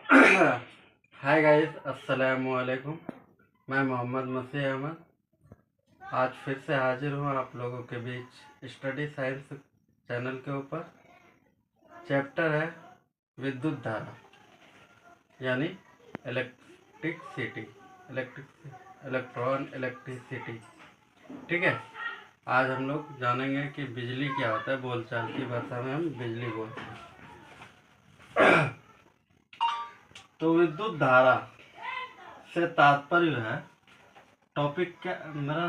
Hi guys, अस्सलाम वालेकुम। मैं मोहम्मद मसीह अहमद आज फिर से हाजिर हूँ आप लोगों के बीच स्टडी साइंस चैनल के ऊपर। चैप्टर है विद्युत धारा यानी इलेक्ट्रिसिटी, इलेक्ट्रॉन, इलेक्ट्रिसिटी। ठीक है, आज हम लोग जानेंगे कि बिजली क्या होता है। बोलचाल की भाषा में हम बिजली बोलते हैं। तो विद्युत धारा से तात्पर्य है, टॉपिक क्या मेरा,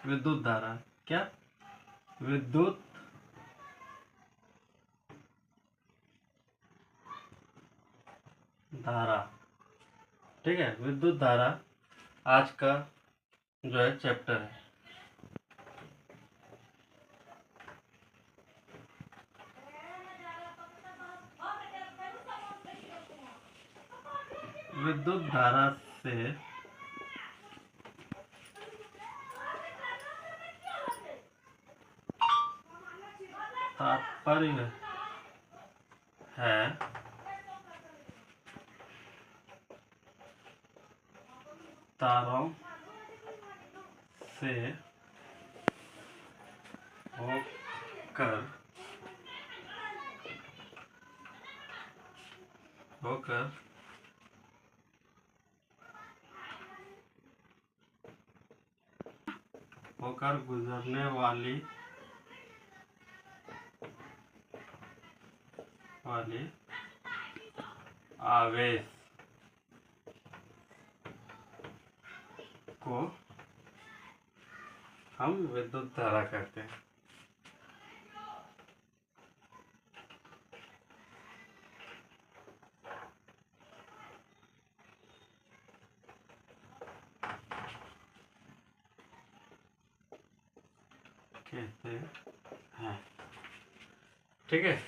विद्युत धारा। क्या? विद्युत धारा। ठीक है, विद्युत धारा आज का जो है चैप्टर है। विद्युत धारा से तात्पर्य है तारों से होकर होकर होकर गुजरने वाली आवेश को हम विद्युत धारा कहते हैं। कहते हैं। ठीक है,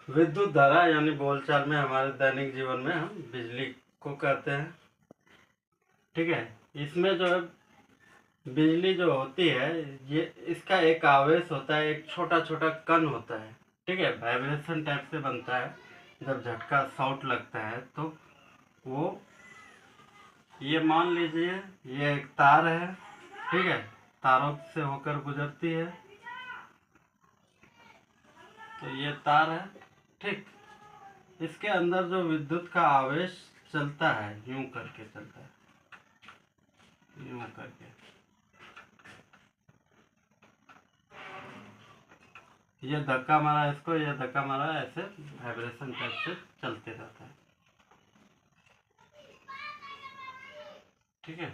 विद्युत धारा यानी बोलचाल में हमारे दैनिक जीवन में हम बिजली को कहते हैं। ठीक है, इसमें जो है बिजली जो होती है, ये इसका एक आवेश होता है, एक छोटा छोटा कण होता है। ठीक है, वाइब्रेशन टाइप से बनता है। जब झटका शॉट लगता है तो वो, ये मान लीजिए ये एक तार है। ठीक है, तारों से होकर गुजरती है, तो ये तार है। ठीक, इसके अंदर जो विद्युत का आवेश चलता है, यूं करके चलता है, यूं करके। ये धक्का मारा इसको, ये धक्का मारा, ऐसे वाइब्रेशन टाइप से चलते रहता है। ठीक है,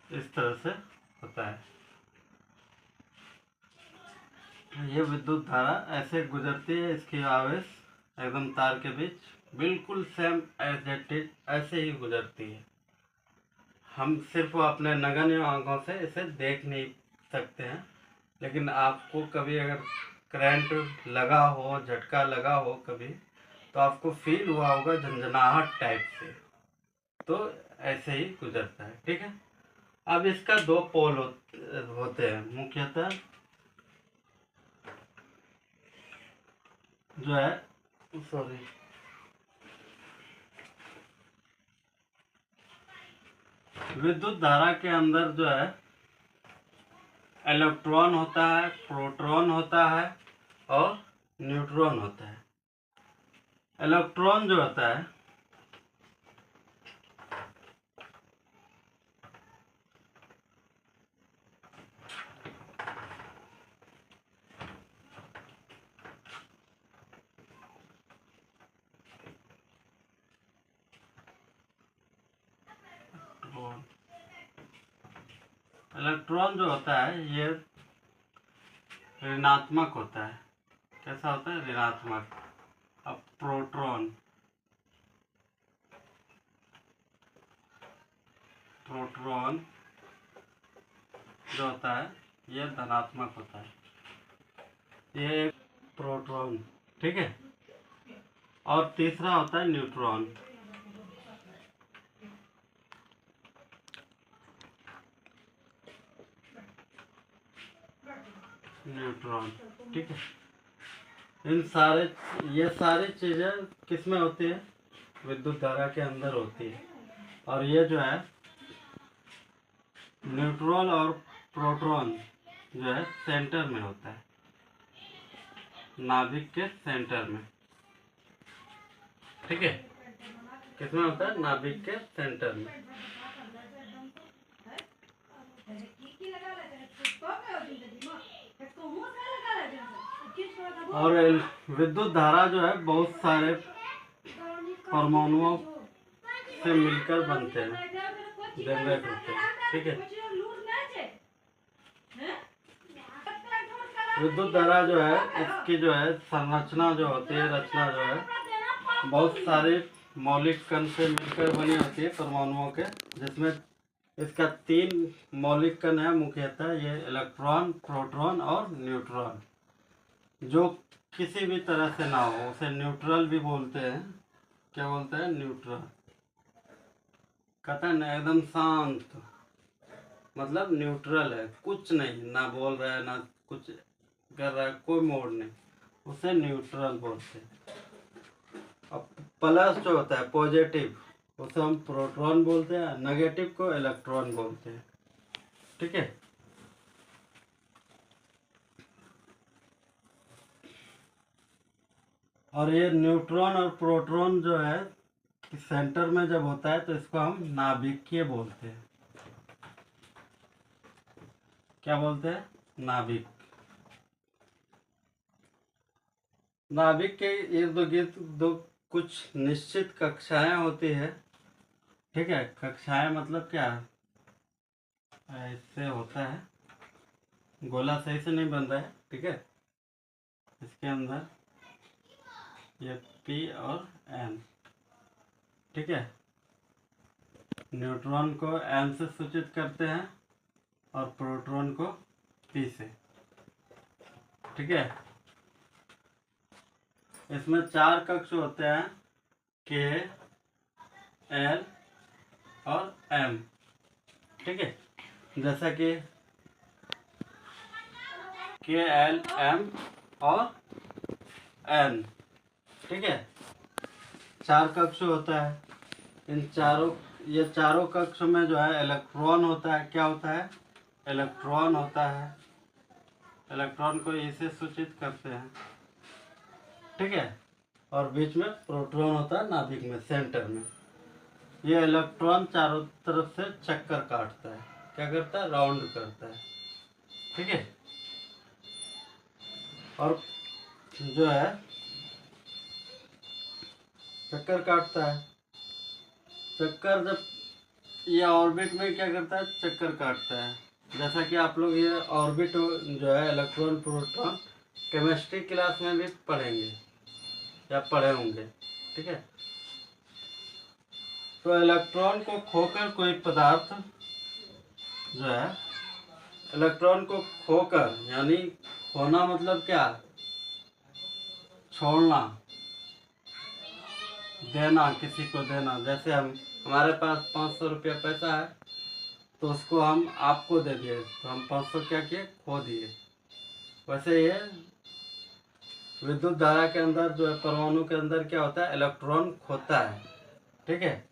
इस तरह से होता है। ये विद्युत धारा ऐसे गुजरती है, इसकी आवेश एकदम तार के बीच बिल्कुल सेम एज इट इज ऐसे ही गुजरती है। हम सिर्फ अपने नगण्य आंखों से इसे देख नहीं सकते हैं, लेकिन आपको कभी अगर करंट लगा हो, झटका लगा हो कभी, तो आपको फील हुआ होगा झंझनाहट टाइप से, तो ऐसे ही गुजरता है। ठीक है, अब इसका दो पोल होते हैं मुख्यतः, जो है, सॉरी, विद्युत धारा के अंदर जो है इलेक्ट्रॉन होता है, प्रोटॉन होता है और न्यूट्रॉन होता है। इलेक्ट्रॉन जो होता है इलेक्ट्रॉन जो होता है ये ऋणात्मक होता है। कैसा होता है? ऋणात्मक। अब प्रोटॉन प्रोटॉन जो होता है ये धनात्मक होता है। ये एक प्रोटॉन। ठीक है, और तीसरा होता है न्यूट्रॉन। न्यूट्रॉन। ठीक है, ये सारी चीज़ें किस में होती है? विद्युत धारा के अंदर होती है। और ये जो है न्यूट्रॉन और प्रोटॉन जो है सेंटर में होता है, नाभिक के सेंटर में। ठीक है, किसमें होता है? नाभिक के सेंटर में। और विद्युत धारा जो है बहुत सारे परमाणुओं से मिलकर बनते हैं, जनरेट होते हैं। ठीक है, विद्युत धारा जो है इसकी जो है संरचना जो होती है, रचना जो है बहुत सारे मौलिक कण से मिलकर बनी होती है, परमाणुओं के, जिसमें इसका 3 मौलिक कण है मुख्यतः, ये इलेक्ट्रॉन, प्रोटॉन और न्यूट्रॉन। जो किसी भी तरह से ना हो उसे न्यूट्रल भी बोलते हैं। क्या बोलते हैं? न्यूट्रल। कहते हैं ना एकदम शांत, मतलब न्यूट्रल है, कुछ नहीं, ना बोल रहा है ना कुछ कर रहा है, कोई मोड नहीं, उसे न्यूट्रल बोलते हैं। अब प्लस जो होता है पॉजिटिव, उसे हम प्रोटॉन बोलते हैं, नेगेटिव को इलेक्ट्रॉन बोलते हैं। ठीक है, और ये न्यूट्रॉन और प्रोटॉन जो है सेंटर में जब होता है तो इसको हम नाभिकीय बोलते हैं। क्या बोलते हैं? नाभिक। नाभिक के इर्द गिर्द दो कुछ निश्चित कक्षाएं होती है। ठीक है, कक्षाएं मतलब क्या है? ऐसे होता है, गोला सही से नहीं बन रहा है। ठीक है, इसके अंदर ये P और N। ठीक है, न्यूट्रॉन को N से सूचित करते हैं और प्रोटॉन को P से। ठीक है, इसमें 4 कक्ष होते हैं, K, L और M। ठीक है, जैसा कि K, L, M और N। ठीक है, 4 कक्ष होता है। ये चारों कक्ष में जो है इलेक्ट्रॉन होता है। क्या होता है? इलेक्ट्रॉन होता है। इलेक्ट्रॉन को इसे सूचित करते हैं। ठीक है, और बीच में प्रोटॉन होता है, नाभिक में, सेंटर में। ये इलेक्ट्रॉन चारों तरफ से चक्कर काटता है। क्या करता है? राउंड करता है। ठीक है, और जो है चक्कर काटता है। चक्कर जब ये ऑर्बिट में क्या करता है? चक्कर काटता है। जैसा कि आप लोग ये ऑर्बिट जो है इलेक्ट्रॉन प्रोटॉन केमिस्ट्री क्लास में भी पढ़ेंगे या पढ़े होंगे। ठीक है, तो इलेक्ट्रॉन को खोकर कोई पदार्थ जो है, इलेक्ट्रॉन को खोकर, यानी खोना मतलब क्या? छोड़ना, देना, किसी को देना। जैसे हमारे पास 500 रुपया पैसा है तो उसको हम आपको दे दिए तो हम 500 क्या किए? खो दिए। वैसे ये विद्युत धारा के अंदर जो है परमाणु के अंदर क्या होता है? इलेक्ट्रॉन खोता है। ठीक है,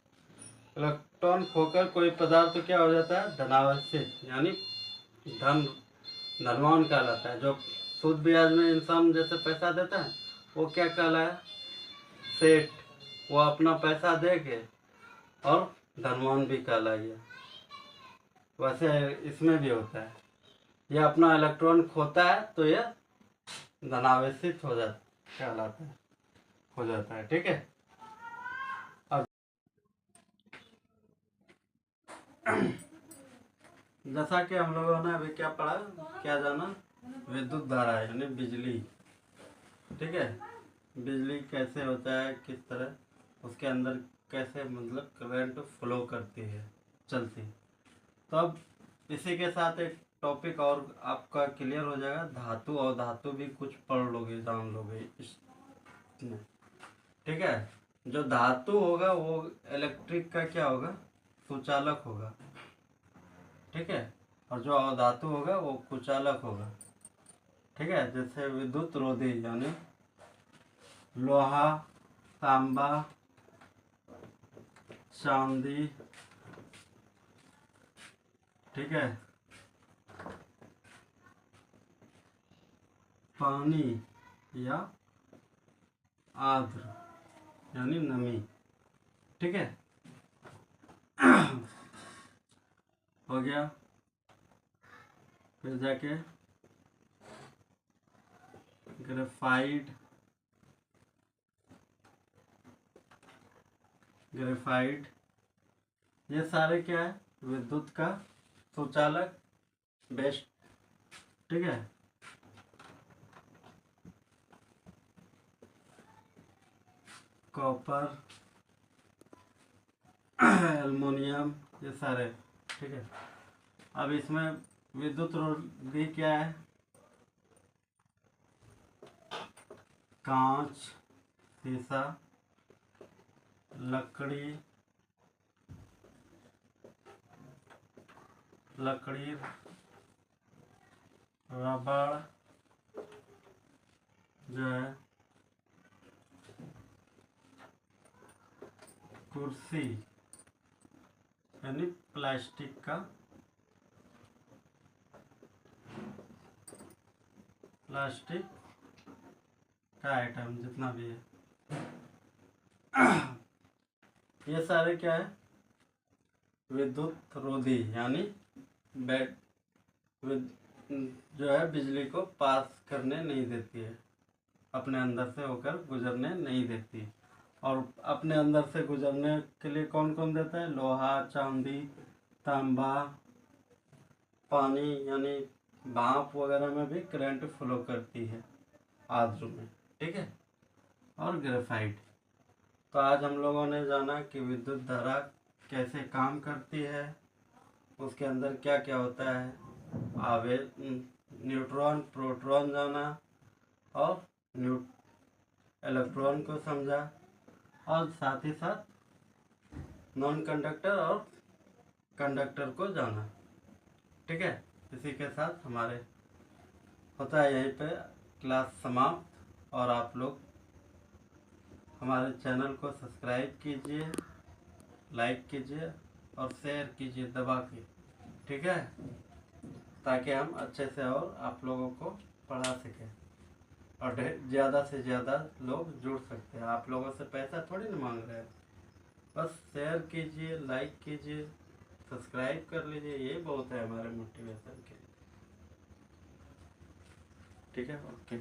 इलेक्ट्रॉन खोकर कोई पदार्थ क्या हो जाता है? धनावेशित, यानी धनवान कहलाता है। जो सूद ब्याज में इंसान जैसे पैसा देता है वो क्या कहलाया? सेठ। वो अपना पैसा दे के और धनवान भी कहला गया। वैसे इसमें भी होता है, ये अपना इलेक्ट्रॉन खोता है तो ये धनावेशित हो जाता, कहलाता है, हो जाता है। ठीक है, अब जैसा कि हम लोगों ने अभी क्या पढ़ा, क्या जाना? विद्युत धारा यानी बिजली। ठीक है, बिजली कैसे होता है, किस तरह उसके अंदर कैसे मतलब करंट फ्लो करती है, चलती। तो अब इसी के साथ एक टॉपिक और आपका क्लियर हो जाएगा, धातु। और धातु भी कुछ पढ़ लोगे, जान लोगे इसमें। ठीक है, जो धातु होगा वो इलेक्ट्रिक का क्या होगा? सुचालक होगा। ठीक है, और जो अधातु होगा वो कुचालक होगा। ठीक है। जैसे विद्युत रोधी यानी लोहा, तांबा, चांदी, ठीक है, पानी या आर्द्र यानी नमी, ठीक है। हो गया। फिर जाके ग्रेफाइट, ग्रेफाइट, ये सारे क्या है, विद्युत का सुचालक, बेस्ट, ठीक है। कॉपर, एल्युमिनियम, ये सारे, ठीक है। अब इसमें विद्युत रोधी क्या है, कांच, शीशा, लकड़ी, रबड़, जो है कुर्सी यानी प्लास्टिक का, आइटम जितना भी है, ये सारे क्या है, विद्युत रोधी यानी बैट जो है बिजली को पास करने नहीं देती है, अपने अंदर से होकर गुजरने नहीं देती। और अपने अंदर से गुजरने के लिए कौन कौन देता है, लोहा, चांदी, तांबा, पानी यानी भाप वगैरह में भी करंट फ्लो करती है आर्द्र में, ठीक है, और ग्रेफाइट। तो आज हम लोगों ने जाना कि विद्युत धारा कैसे काम करती है, उसके अंदर क्या क्या होता है, आवेश, न्यूट्रॉन, प्रोटॉन जाना, और इलेक्ट्रॉन को समझा, और साथ ही साथ नॉन कंडक्टर और कंडक्टर को जाना, ठीक है। इसी के साथ हमारे होता है यहीं पे क्लास समाप्त। और आप लोग हमारे चैनल को सब्सक्राइब कीजिए, लाइक कीजिए और शेयर कीजिए दबा के, ठीक है, ताकि हम अच्छे से और आप लोगों को पढ़ा सकें और ज़्यादा से ज़्यादा लोग जुड़ सकते हैं। आप लोगों से पैसा थोड़ी ना मांग रहे हैं, बस शेयर कीजिए, लाइक कीजिए, सब्सक्राइब कर लीजिए, ये बहुत है हमारे मोटिवेशन के लिए, ठीक है। ओके।